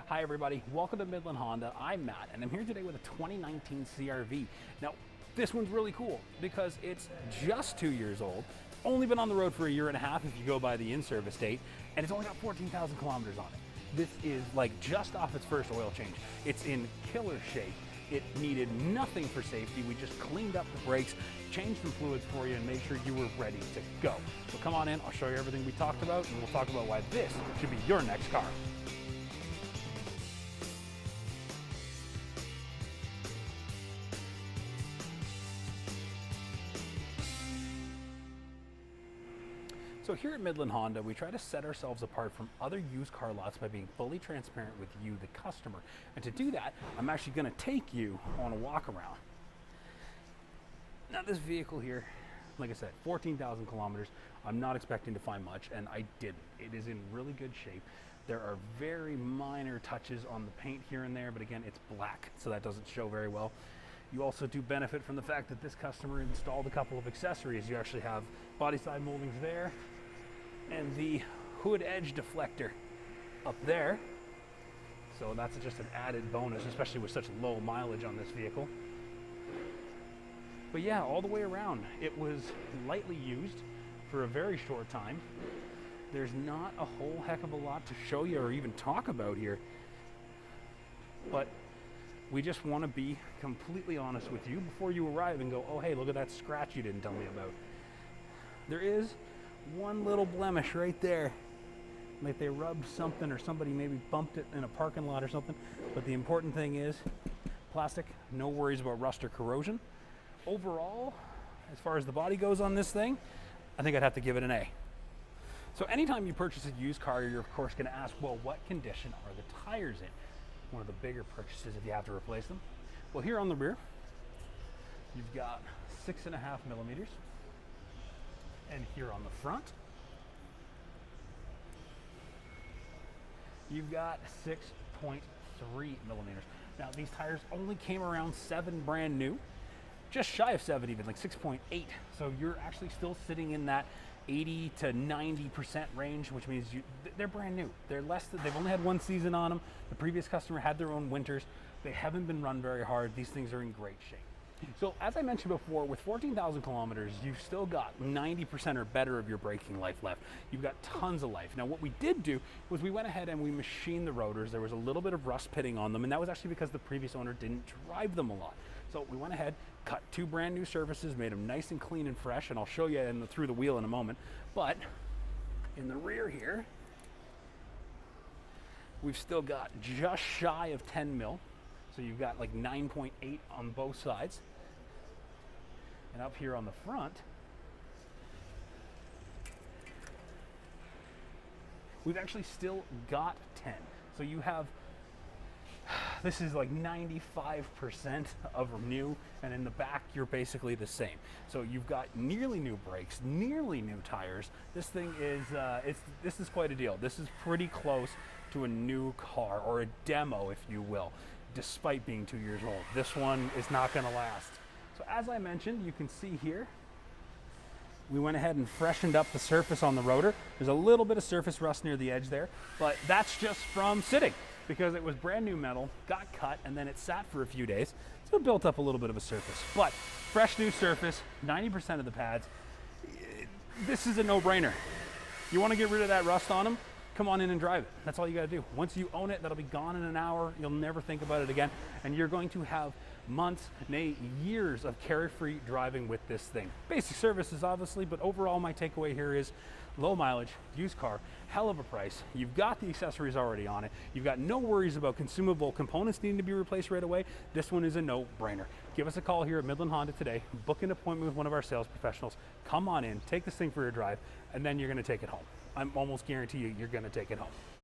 Hi everybody, welcome to Midland Honda. I'm Matt and I'm here today with a 2019 CR-V. Now this one's really cool because it's just 2 years old, only been on the road for a year and a half if you go by the in-service date, and it's only got 14,000 kilometers on it. This is like just off its first oil change. It's in killer shape. It needed nothing for safety. We just cleaned up the brakes, changed some fluids for you, and made sure you were ready to go. So come on in, I'll show you everything we talked about, and we'll talk about why this should be your next car. So here at Midland Honda, we try to set ourselves apart from other used car lots by being fully transparent with you, the customer. And to do that, I'm actually going to take you on a walk around. Now this vehicle here, like I said, 14,000 kilometers. I'm not expecting to find much, and I didn't. It is in really good shape. There are very minor touches on the paint here and there, but again, it's black, so that doesn't show very well. You also do benefit from the fact that this customer installed a couple of accessories. You actually have body side moldings there, and the hood edge deflector up there. So that's just an added bonus, especially with such low mileage on this vehicle. But yeah, all the way around, it was lightly used for a very short time. There's not a whole heck of a lot to show you or even talk about here. But we just want to be completely honest with you before you arrive and go, oh hey, look at that scratch you didn't tell me about. There is one little blemish right there, like they rubbed something or somebody maybe bumped it in a parking lot or something. But the important thing is plastic, no worries about rust or corrosion. Overall, as far as the body goes on this thing, I think I'd have to give it an A. So anytime you purchase a used car, you're of course going to ask, well, what condition are the tires in? One of the bigger purchases if you have to replace them. Well, here on the rear, you've got 6.5 millimeters. And here on the front, you've got 6.3 millimeters. Now these tires only came around 7 brand new, just shy of 7 even, like 6.8. So you're actually still sitting in that 80 to 90% range, which means they're brand new. They're they've only had 1 season on them. The previous customer had their own winters. They haven't been run very hard. These things are in great shape. So as I mentioned before, with 14,000 kilometers, you've still got 90% or better of your braking life left. You've got tons of life. Now what we did do was we went ahead and we machined the rotors. There was a little bit of rust pitting on them, and that was actually because the previous owner didn't drive them a lot. So we went ahead, cut 2 brand new surfaces, made them nice and clean and fresh, and I'll show you through the wheel in a moment. But in the rear here, we've still got just shy of 10 mil. So you've got like 9.8 on both sides. And up here on the front, we've actually still got 10. So you have, this is like 95% of new, and in the back you're basically the same. So you've got nearly new brakes, nearly new tires. This thing is, this is quite a deal. This is pretty close to a new car, or a demo if you will, despite being 2 years old. This one is not gonna last. So as I mentioned, you can see here, we went ahead and freshened up the surface on the rotor. There's a little bit of surface rust near the edge there, but that's just from sitting, because it was brand new metal, got cut, and then it sat for a few days, so it built up a little bit of a surface. But fresh new surface, 90% of the pads, this is a no-brainer. You wanna get rid of that rust on them? Come on in and drive it. That's all you gotta do. Once you own it, that'll be gone in an hour. You'll never think about it again. And you're going to have months, nay, years of carefree driving with this thing. Basic services, obviously, but overall my takeaway here is low mileage, used car, hell of a price. You've got the accessories already on it. You've got no worries about consumable components needing to be replaced right away. This one is a no-brainer. Give us a call here at Midland Honda today. Book an appointment with one of our sales professionals. Come on in, take this thing for a drive, and then you're gonna take it home. I'm almost guarantee you're gonna take it home.